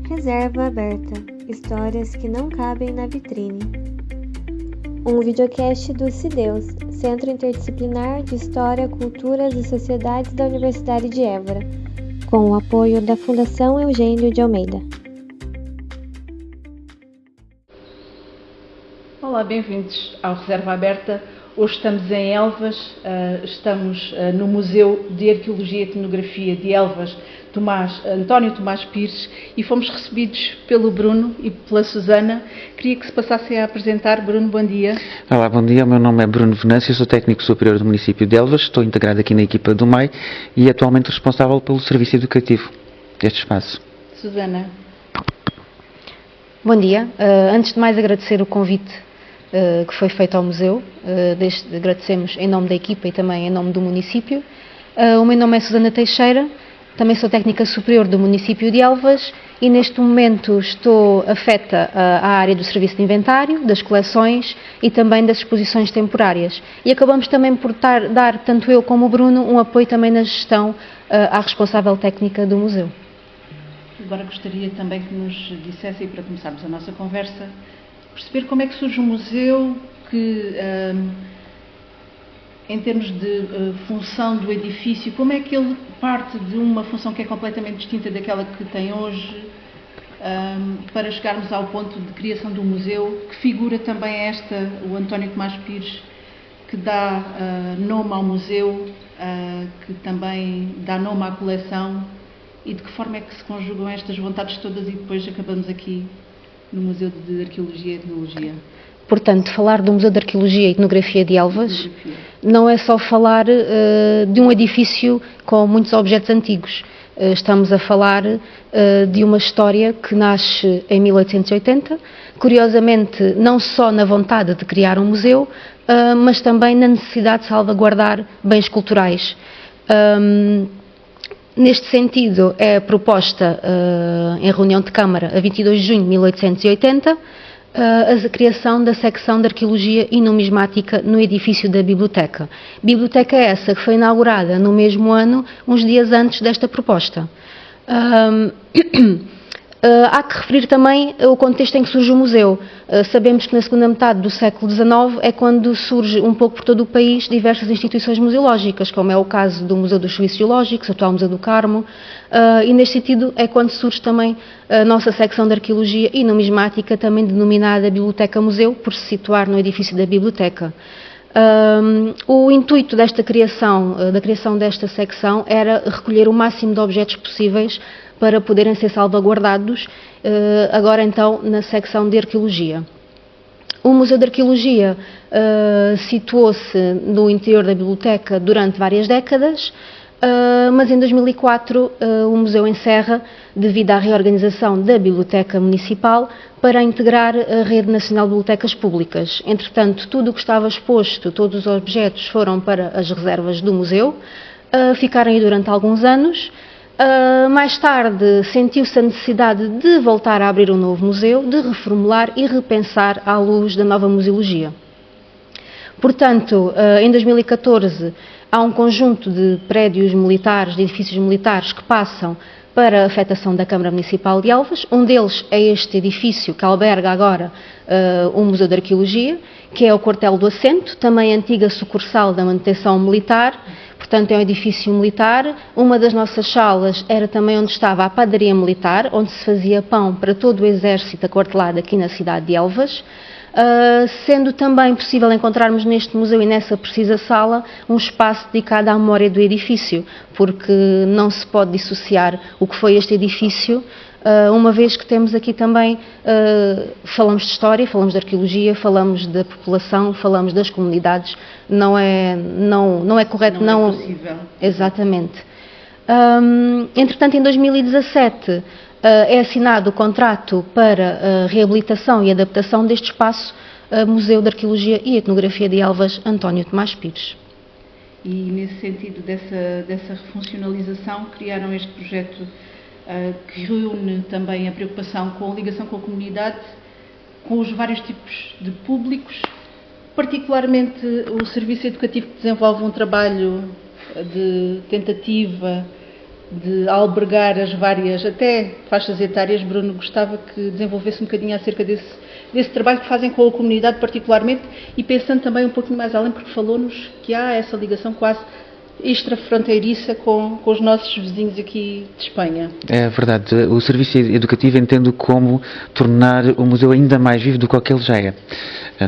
Reserva Aberta – Histórias que não cabem na vitrine. Um videocast do CIDEUS, Centro Interdisciplinar de História, Culturas e Sociedades da Universidade de Évora, com o apoio da Fundação Eugênio de Almeida. Olá, bem-vindos ao Reserva Aberta. Hoje estamos em Elvas, estamos no Museu de Arqueologia e Etnografia de Elvas, António Tomás Pires, e fomos recebidos pelo Bruno e pela Susana. Queria que se passassem a apresentar. Bruno, bom dia. Olá, bom dia. O meu nome é Bruno Venâncio, sou técnico superior do município de Elvas, estou integrado aqui na equipa do MAI e atualmente responsável pelo serviço educativo deste espaço. Susana. Bom dia. Antes de mais agradecer o convite que foi feito ao museu, agradecemos em nome da equipa e também em nome do município. O meu nome é Susana Teixeira, também sou técnica superior do município de Elvas e neste momento estou afeta à área do serviço de inventário, das coleções e também das exposições temporárias. E acabamos também por dar, tanto eu como o Bruno, um apoio também na gestão à responsável técnica do museu. Agora gostaria também que nos dissessem, para começarmos a nossa conversa, perceber como é que surge um museu que, em termos de função do edifício, como é que ele parte de uma função que é completamente distinta daquela que tem hoje, para chegarmos ao ponto de criação do museu, que figura também o António Tomás Pires, que dá nome ao museu, que também dá nome à coleção, e de que forma é que se conjugam estas vontades todas e depois acabamos aqui no Museu de Arqueologia e Etnologia. Portanto, falar do Museu de Arqueologia e Etnografia de Elvas não é só falar de um edifício com muitos objetos antigos. Estamos a falar de uma história que nasce em 1880, curiosamente não só na vontade de criar um museu, mas também na necessidade de salvaguardar bens culturais. Neste sentido, é proposta em reunião de Câmara, a 22 de junho de 1880, a criação da secção de Arqueologia e Numismática no edifício da Biblioteca. Biblioteca essa que foi inaugurada no mesmo ano, uns dias antes desta proposta. Há que referir também o contexto em que surge o museu. Sabemos que na segunda metade do século XIX é quando surge um pouco por todo o país diversas instituições museológicas, como é o caso do Museu dos Serviços Geológicos, o atual Museu do Carmo, e neste sentido é quando surge também a nossa secção de Arqueologia e Numismática, também denominada Biblioteca Museu, por se situar no edifício da Biblioteca. O intuito desta criação, da criação desta secção, era recolher o máximo de objetos possíveis para poderem ser salvaguardados, agora então na secção de Arqueologia. O Museu de Arqueologia situou-se no interior da biblioteca durante várias décadas, mas em 2004 o museu encerra devido à reorganização da Biblioteca Municipal para integrar a Rede Nacional de Bibliotecas Públicas. Entretanto, tudo o que estava exposto, todos os objetos foram para as reservas do museu, ficaram aí durante alguns anos. Mais tarde sentiu-se a necessidade de voltar a abrir um novo museu, de reformular e repensar à luz da nova museologia. Portanto, em 2014 há um conjunto de prédios militares, de edifícios militares que passam para a afetação da Câmara Municipal de Elvas. Um deles é este edifício que alberga agora o Museu de Arqueologia, que é o Quartel do Assento, também a antiga sucursal da manutenção militar. Portanto, é um edifício militar. Uma das nossas salas era também onde estava a padaria militar, onde se fazia pão para todo o exército aquartelado aqui na cidade de Elvas, sendo também possível encontrarmos neste museu e nessa precisa sala um espaço dedicado à memória do edifício, porque não se pode dissociar o que foi este edifício, uma vez que temos aqui também, falamos de história, falamos de arqueologia, falamos da população, falamos das comunidades, não é correto, não é possível. Exatamente. Entretanto, em 2017 é assinado o contrato para a reabilitação e adaptação deste espaço, Museu de Arqueologia e Etnografia de Elvas, António Tomás Pires. E nesse sentido dessa refuncionalização, criaram este projeto que reúne também a preocupação com a ligação com a comunidade, com os vários tipos de públicos, particularmente o serviço educativo que desenvolve um trabalho de tentativa de albergar as várias, até faixas etárias. Bruno, gostava que desenvolvesse um bocadinho acerca desse trabalho que fazem com a comunidade particularmente, e pensando também um pouquinho mais além, porque falou-nos que há essa ligação quase extrafronteiriça com os nossos vizinhos aqui de Espanha. É verdade. O serviço educativo entendo como tornar o museu ainda mais vivo do que ele já é.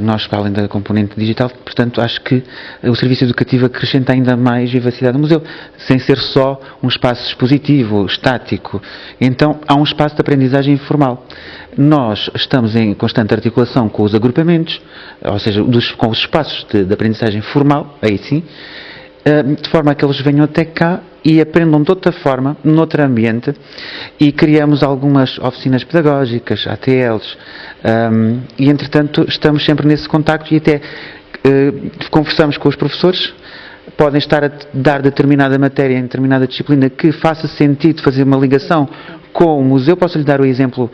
Nós, para além da componente digital, portanto, acho que o serviço educativo acrescenta ainda mais vivacidade ao museu, sem ser só um espaço expositivo, estático. Então, há um espaço de aprendizagem informal. Nós estamos em constante articulação com os agrupamentos, ou seja, com os espaços de aprendizagem formal, aí sim, de forma a que eles venham até cá e aprendam de outra forma, noutro ambiente, e criamos algumas oficinas pedagógicas, ATLs, e entretanto estamos sempre nesse contacto e até conversamos com os professores. Podem estar a dar determinada matéria em determinada disciplina que faça sentido fazer uma ligação com o museu. Posso-lhe dar o exemplo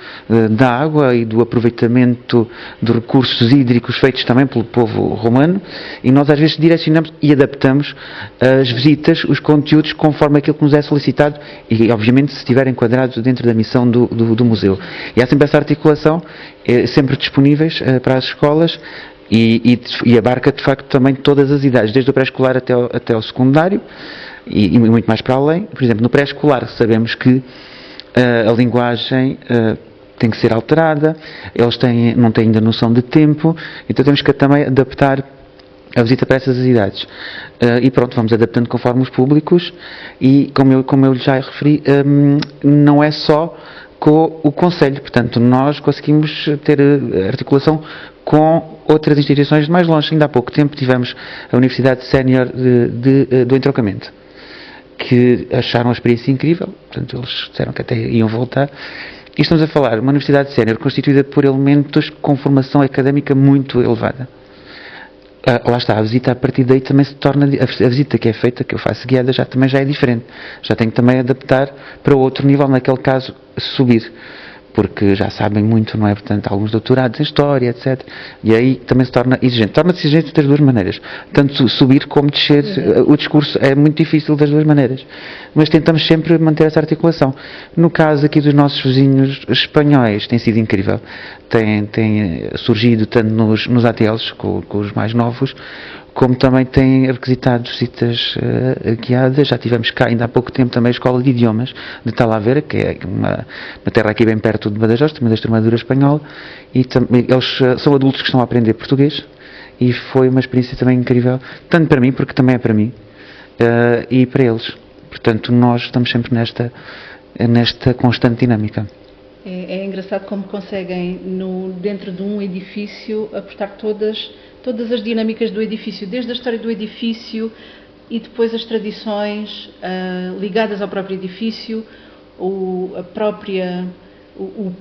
da água e do aproveitamento de recursos hídricos feitos também pelo povo romano, e nós às vezes direcionamos e adaptamos as visitas, os conteúdos, conforme aquilo que nos é solicitado e, obviamente, se estiver enquadrado dentro da missão do museu. E há sempre essa articulação, sempre disponíveis para as escolas, e abarca de facto também todas as idades, desde o pré-escolar até o secundário e muito mais para além. Por exemplo, no pré-escolar sabemos que a linguagem tem que ser alterada, eles não têm ainda noção de tempo, então temos que também adaptar a visita para essas idades. E pronto, vamos adaptando conforme os públicos, e como eu já referi, não é só com o Conselho, portanto nós conseguimos ter articulação com outras instituições de mais longe. Ainda há pouco tempo tivemos a Universidade Sénior do Entroncamento, que acharam a experiência incrível, portanto eles disseram que até iam voltar. E estamos a falar de uma Universidade Sénior constituída por elementos com formação académica muito elevada. Lá está, a visita a partir daí também se torna, a visita que é feita, que eu faço guiada, também já é diferente. Já tenho que também adaptar para outro nível, naquele caso, subir. Porque já sabem muito, não é? Portanto, alguns doutorados em História, etc. E aí também se torna exigente. Torna-se exigente das duas maneiras. Tanto subir como descer. O discurso é muito difícil das duas maneiras. Mas tentamos sempre manter essa articulação. No caso aqui dos nossos vizinhos espanhóis, tem sido incrível. Tem surgido tanto nos ATLs, com os mais novos, como também tem requisitado visitas guiadas. Já tivemos cá ainda há pouco tempo também a Escola de Idiomas de Talavera, que é uma terra aqui bem perto de Badajoz, também da Extremadura espanhola, e eles são adultos que estão a aprender português, e foi uma experiência também incrível, tanto para mim, porque também é para mim, e para eles. Portanto, nós estamos sempre nesta constante dinâmica. É engraçado como conseguem, dentro de um edifício, apostar todas as dinâmicas do edifício, desde a história do edifício e depois as tradições ligadas ao próprio edifício, o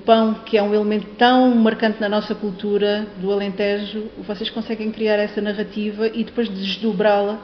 pão, que é um elemento tão marcante na nossa cultura do Alentejo. Vocês conseguem criar essa narrativa e depois desdobrá-la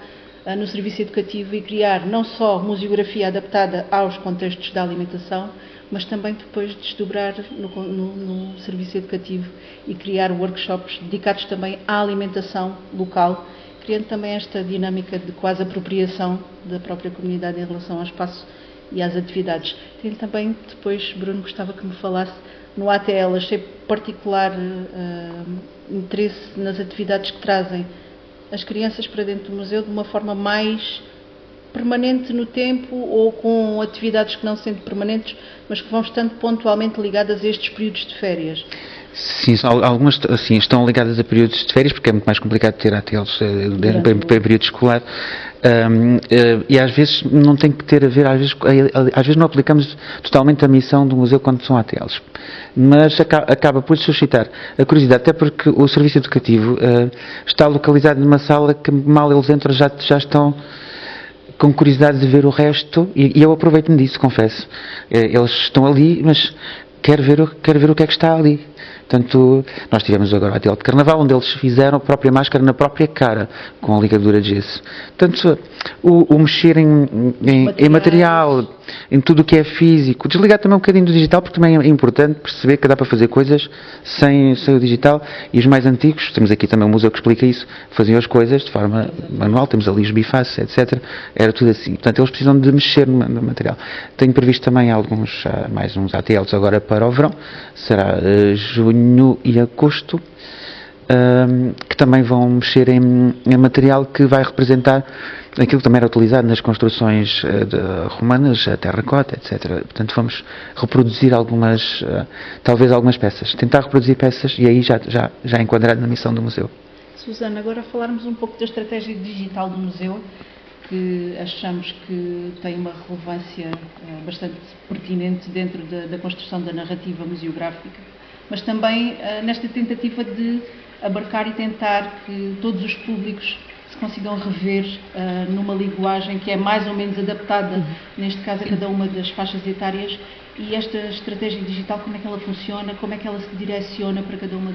no serviço educativo e criar não só museografia adaptada aos contextos da alimentação, mas também depois desdobrar no serviço educativo e criar workshops dedicados também à alimentação local, criando também esta dinâmica de quase apropriação da própria comunidade em relação ao espaço e às atividades. Tem também, depois, Bruno, gostava que me falasse no ATL. Achei particular interesse nas atividades que trazem as crianças para dentro do museu de uma forma mais permanente no tempo, ou com atividades que não sendo permanentes, mas que vão estando pontualmente ligadas a estes períodos de férias. Sim, algumas estão ligadas a períodos de férias, porque é muito mais complicado ter ATLs em período escolar, e às vezes não tem que ter a ver, às vezes não aplicamos totalmente a missão do museu quando são ATLs, mas acaba por suscitar a curiosidade, até porque o serviço educativo está localizado numa sala que mal eles entram já estão com curiosidade de ver o resto, e eu aproveito-me disso, confesso. Eles estão ali, mas quero ver o que é que está ali. Portanto, nós tivemos agora a Ateliê de Carnaval, onde eles fizeram a própria máscara na própria cara, com a ligadura de gesso. Portanto, o mexer em material, em tudo o que é físico, desligar também um bocadinho do digital, porque também é importante perceber que dá para fazer coisas sem o digital. E os mais antigos, temos aqui também um museu que explica isso, faziam as coisas de forma manual, temos ali os bifaces, etc. Era tudo assim. Portanto, eles precisam de mexer no material. Tenho previsto também mais uns ATLs agora para o verão, será junho e agosto, que também vão mexer em material que vai representar aquilo que também era utilizado nas construções romanas, a terracota, etc. Portanto, vamos reproduzir talvez algumas peças, tentar reproduzir peças e aí já enquadrado na missão do museu. Susana, agora falarmos um pouco da estratégia digital do museu, que achamos que tem uma relevância bastante pertinente dentro da construção da narrativa museográfica, mas também nesta tentativa de abarcar e tentar que todos os públicos se consigam rever numa linguagem que é mais ou menos adaptada, neste caso, a cada uma das faixas etárias. E esta estratégia digital, como é que ela funciona, como é que ela se direciona para cada uma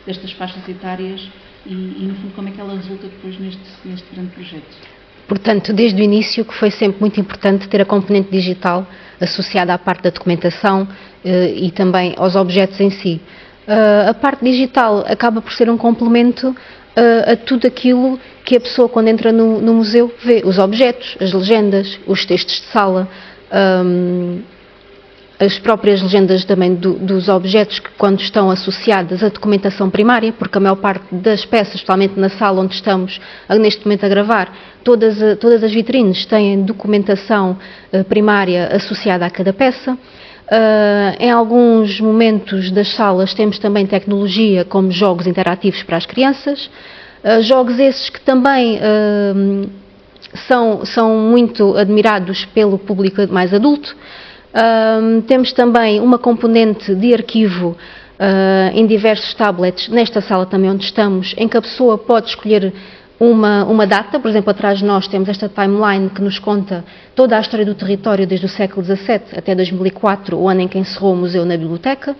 destas faixas etárias e, no fundo, como é que ela resulta depois neste grande projeto? Portanto, desde o início, que foi sempre muito importante ter a componente digital associada à parte da documentação e também aos objetos em si. A parte digital acaba por ser um complemento a tudo aquilo que a pessoa, quando entra no museu, vê. Os objetos, as legendas, os textos de sala, as próprias legendas também dos objetos que, quando estão associadas à documentação primária, porque a maior parte das peças, especialmente na sala onde estamos neste momento a gravar, todas as vitrines têm documentação primária associada a cada peça. Em alguns momentos das salas temos também tecnologia como jogos interativos para as crianças, jogos esses que também são muito admirados pelo público mais adulto. Temos também uma componente de arquivo em diversos tablets, nesta sala também onde estamos, em que a pessoa pode escolher uma data. Por exemplo, atrás de nós temos esta timeline que nos conta toda a história do território desde o século XVII até 2004, o ano em que encerrou o museu na biblioteca.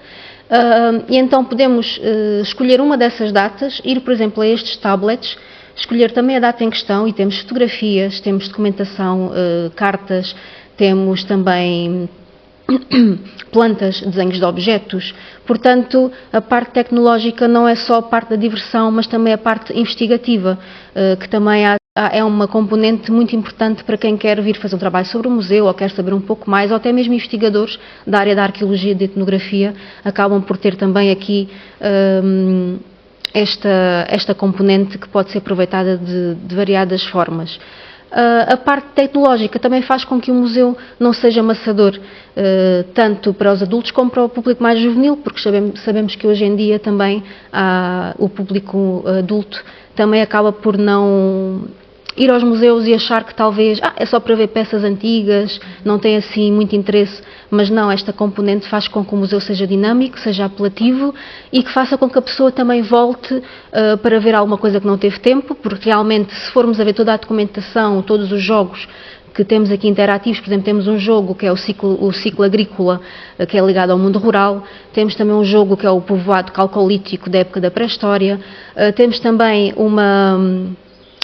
E então podemos escolher uma dessas datas, ir, por exemplo, a estes tablets, escolher também a data em questão e temos fotografias, temos documentação, cartas, temos também plantas, desenhos de objetos. Portanto, a parte tecnológica não é só a parte da diversão, mas também a parte investigativa, que também é uma componente muito importante para quem quer vir fazer um trabalho sobre o museu ou quer saber um pouco mais, ou até mesmo investigadores da área da arqueologia e da etnografia acabam por ter também aqui esta componente que pode ser aproveitada de variadas formas. A parte tecnológica também faz com que o museu não seja amassador, tanto para os adultos como para o público mais juvenil, porque sabemos que hoje em dia também o público adulto também acaba por não ir aos museus e achar que talvez é só para ver peças antigas, não tem assim muito interesse, mas não, esta componente faz com que o museu seja dinâmico, seja apelativo e que faça com que a pessoa também volte para ver alguma coisa que não teve tempo, porque realmente, se formos a ver toda a documentação, todos os jogos que temos aqui interativos, por exemplo, temos um jogo que é o ciclo agrícola, que é ligado ao mundo rural, temos também um jogo que é o povoado calcolítico da época da pré-história, temos também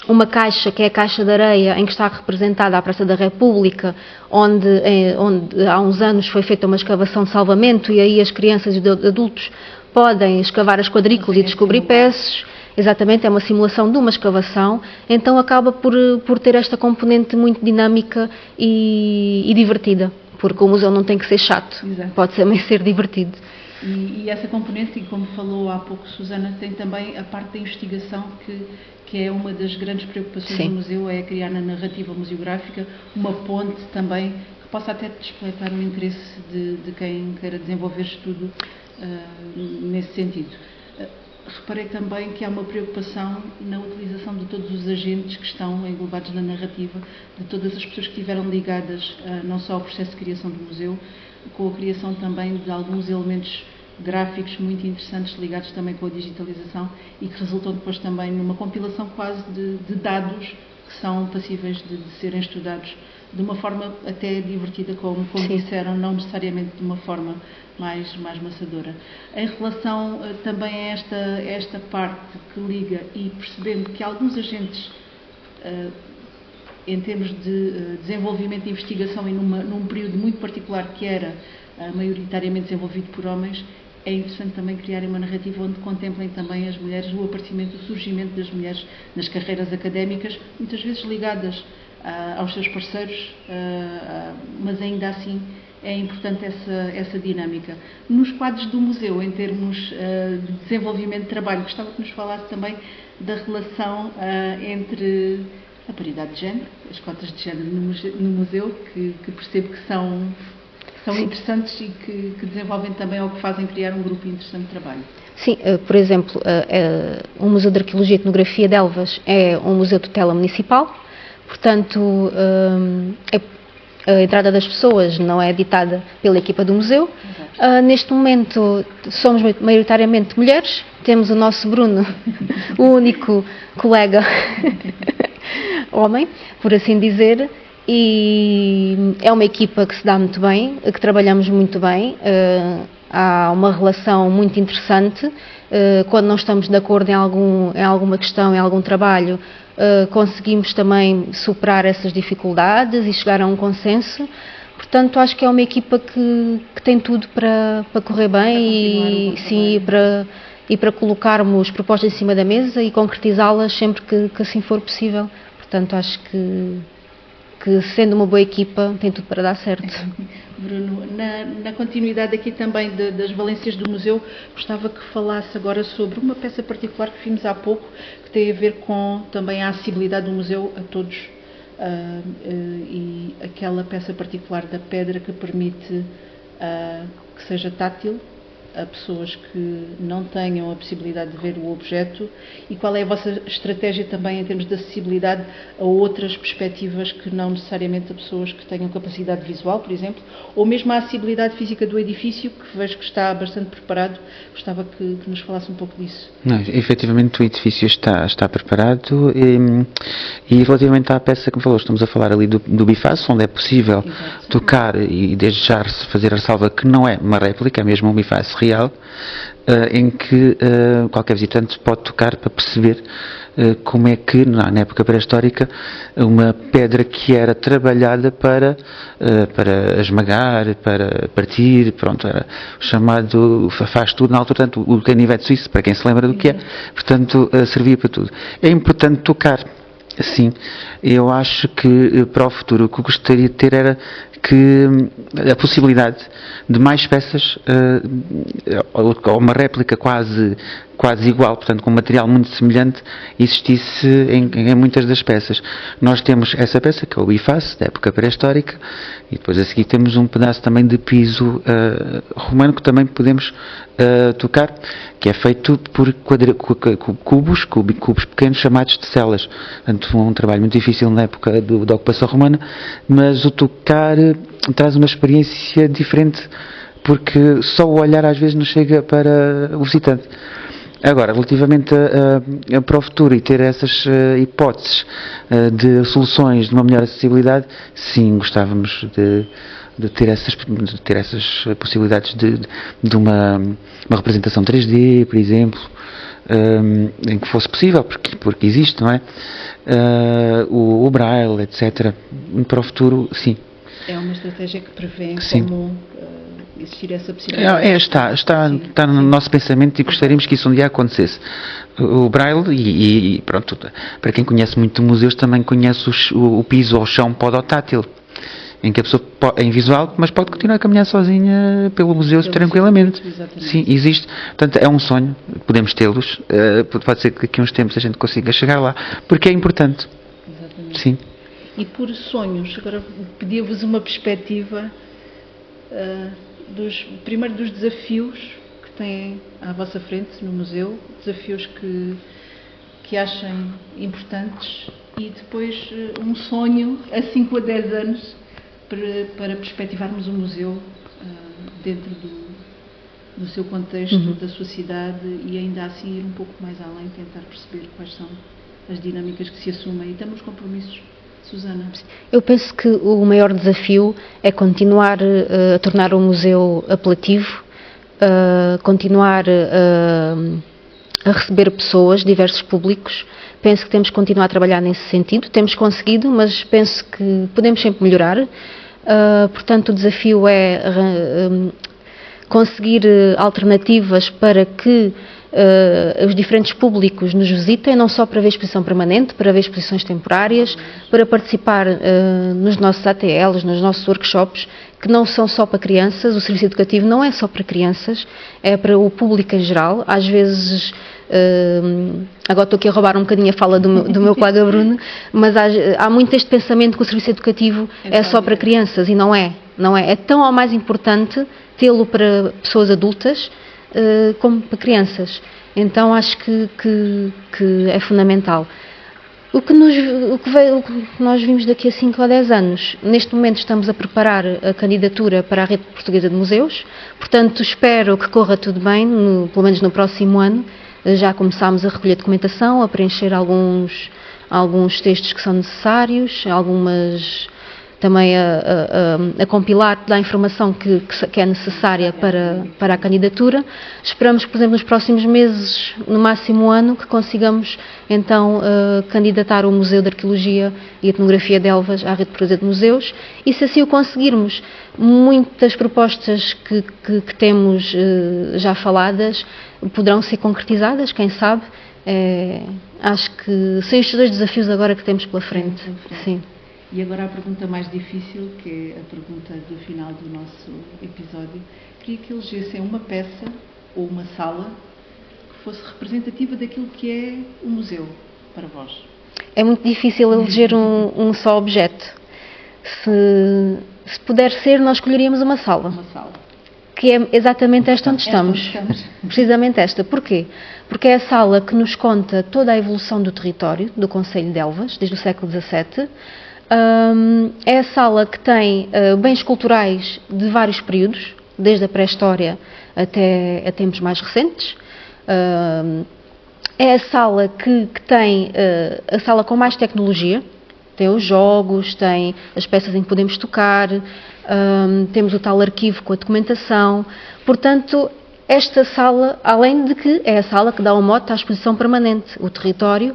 uma caixa, que é a Caixa de Areia, em que está representada a Praça da República, onde há uns anos foi feita uma escavação de salvamento e aí as crianças e os adultos podem escavar as quadrículas e descobrir peças. Exatamente, é uma simulação de uma escavação, então acaba por ter esta componente muito dinâmica e divertida, porque o museu não tem que ser chato, Exato. Pode também ser divertido. E essa componente, e como falou há pouco Susana, tem também a parte da investigação que é uma das grandes preocupações Sim. do museu, é criar na narrativa museográfica uma ponte também que possa até despleitar o interesse de quem queira desenvolver estudo nesse sentido. Reparei também que há uma preocupação na utilização de todos os agentes que estão englobados na narrativa, de todas as pessoas que estiveram ligadas não só ao processo de criação do museu, com a criação também de alguns elementos gráficos muito interessantes ligados também com a digitalização e que resultam depois também numa compilação quase de dados que são passíveis de serem estudados de uma forma até divertida, como disseram, não necessariamente de uma forma mais maçadora. Em relação também a esta parte que liga e percebendo que alguns agentes, em termos de desenvolvimento de investigação e num período muito particular que era maioritariamente desenvolvido por homens, é interessante também criarem uma narrativa onde contemplem também as mulheres, o aparecimento, o surgimento das mulheres nas carreiras académicas, muitas vezes ligadas aos seus parceiros, mas ainda assim é importante essa dinâmica. Nos quadros do museu, em termos de desenvolvimento de trabalho, gostava que nos falasse também da relação entre a paridade de género, as cotas de género no museu, que percebo que são interessantes e que desenvolvem também ou que fazem criar um grupo interessante de trabalho. Sim, por exemplo, o Museu de Arqueologia e Etnografia de Elvas é um museu de tutela municipal, portanto, a entrada das pessoas não é ditada pela equipa do museu. Neste momento somos maioritariamente mulheres, temos o nosso Bruno, o único colega homem, por assim dizer, e é uma equipa que se dá muito bem, que trabalhamos muito bem, há uma relação muito interessante. Quando não estamos de acordo em alguma questão, em algum trabalho, conseguimos também superar essas dificuldades e chegar a um consenso. Portanto, acho que é uma equipa que tem tudo para correr bem e para colocarmos propostas em cima da mesa e concretizá-las sempre que assim for possível. Portanto, acho que sendo uma boa equipa tem tudo para dar certo. Bruno, na continuidade aqui também das valências do museu, gostava que falasse agora sobre uma peça particular que vimos há pouco, que tem a ver com também a acessibilidade do museu a todos, e aquela peça particular da pedra que permite que seja tátil a pessoas que não tenham a possibilidade de ver o objeto, e qual é a vossa estratégia também em termos de acessibilidade a outras perspectivas que não necessariamente a pessoas que tenham capacidade visual, por exemplo, ou mesmo a acessibilidade física do edifício, que vejo que está bastante preparado. Gostava que nos falasse um pouco disso. Não, efetivamente o edifício está preparado e relativamente à peça que me falou, estamos a falar ali do bifaço, onde é possível tocar e desde já fazer a ressalva que não é uma réplica, é mesmo um bifaço real, em que qualquer visitante pode tocar para perceber como é que, na época pré-histórica, uma pedra que era trabalhada para esmagar, para partir, pronto, era o chamado faz tudo na altura, portanto, o canivete suíço, para quem se lembra do que é, portanto, servia para tudo. É importante tocar. Sim, eu acho que para o futuro o que eu gostaria de ter era que a possibilidade de mais peças, ou uma réplica quase igual, portanto com um material muito semelhante, existisse em muitas das peças. Nós temos essa peça, que é o biface, da época pré-histórica, e depois a seguir temos um pedaço também de piso romano que também podemos tocar, que é feito por cubos pequenos chamados de celas. Portanto, foi um trabalho muito difícil na época da ocupação romana, mas o tocar traz uma experiência diferente, porque só o olhar às vezes não chega para o visitante. Agora, relativamente para o futuro e ter essas hipóteses de soluções de uma melhor acessibilidade, sim, gostávamos de ter essas possibilidades de uma representação 3D, por exemplo, em que fosse possível, porque existe, não é? O Braille, etc. Para o futuro, sim. É uma estratégia que prevê sim. Como existir essa possibilidade? Está no nosso pensamento e gostaríamos que isso um dia acontecesse. O Braille, e pronto, para quem conhece muito museus, também conhece o piso ou o chão podotátil, em que a pessoa é invisual, mas pode continuar a caminhar sozinha pelo museu tranquilamente. Sim, existe. Portanto, é um sonho, podemos tê-los, pode ser que daqui a uns tempos a gente consiga chegar lá, porque é importante. Exatamente. Sim. E por sonhos, agora pedia-vos uma perspectiva primeiro dos desafios que têm à vossa frente no museu, desafios que achem importantes, e depois um sonho a 5 a 10 anos para perspectivarmos o museu dentro do seu contexto, da sua cidade, e ainda assim ir um pouco mais além, tentar perceber quais são as dinâmicas que se assumem e também os compromissos Susana? Eu penso que o maior desafio é continuar a tornar o museu apelativo, continuar a receber pessoas, diversos públicos. Penso que temos que continuar a trabalhar nesse sentido. Temos conseguido, mas penso que podemos sempre melhorar. Portanto, o desafio é conseguir alternativas para que os diferentes públicos nos visitem, não só para ver exposição permanente, para ver exposições temporárias, para participar nos nossos ATLs, nos nossos workshops, que não são só para crianças. O serviço educativo não é só para crianças, é para o público em geral. Às vezes, agora estou aqui a roubar um bocadinho a fala do meu colega Bruno, mas há muito este pensamento que o serviço educativo é só para crianças, e não é. É tão ou mais importante tê-lo para pessoas adultas como para crianças. Então acho que é fundamental. O que nós vimos daqui a 5 ou 10 anos, neste momento estamos a preparar a candidatura para a Rede Portuguesa de Museus, portanto espero que corra tudo bem, pelo menos no próximo ano. Já começámos a recolher documentação, a preencher alguns textos que são necessários, também a compilar toda a informação que é necessária para a candidatura. Esperamos que, por exemplo, nos próximos meses, no máximo ano, que consigamos então candidatar o Museu de Arqueologia e Etnografia de Elvas à Rede Portuguesa de Museus, e se assim o conseguirmos, muitas propostas que temos já faladas poderão ser concretizadas, quem sabe. Acho que são estes 2 desafios agora que temos pela frente. Sim. E agora a pergunta mais difícil, que é a pergunta do final do nosso episódio. Queria que elegessem uma peça ou uma sala que fosse representativa daquilo que é o museu para vós. É muito difícil eleger um só objeto. Se puder ser, nós escolheríamos uma sala. Uma sala. Que é exatamente esta onde estamos. Precisamente esta. Porquê? Porque é a sala que nos conta toda a evolução do território do Concelho de Elvas, desde o século XVII. É a sala que tem bens culturais de vários períodos, desde a pré-história até a tempos mais recentes. É a sala que tem a sala com mais tecnologia. Tem os jogos, tem as peças em que podemos tocar, temos o tal arquivo com a documentação. Portanto, esta sala, além de que é a sala que dá o mote à exposição permanente, o território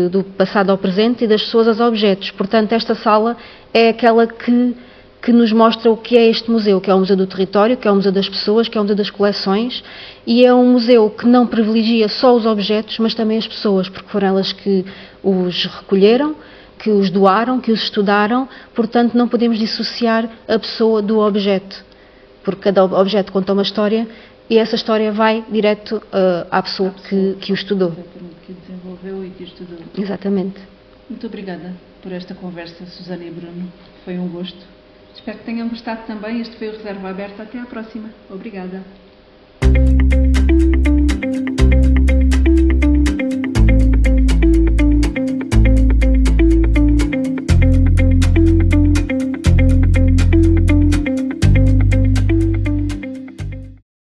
do passado ao presente e das pessoas aos objetos. Portanto, esta sala é aquela que nos mostra o que é este museu, que é o Museu do Território, que é o Museu das Pessoas, que é o Museu das Coleções, e é um museu que não privilegia só os objetos, mas também as pessoas, porque foram elas que os recolheram, que os doaram, que os estudaram. Portanto, não podemos dissociar a pessoa do objeto, porque cada objeto conta uma história e essa história vai direto à pessoa que o estudou. Que o desenvolveu e que o estudou. Exatamente. Muito obrigada por esta conversa, Susana e Bruno. Foi um gosto. Espero que tenham gostado também. Este foi o Reserva Aberta. Até à próxima. Obrigada.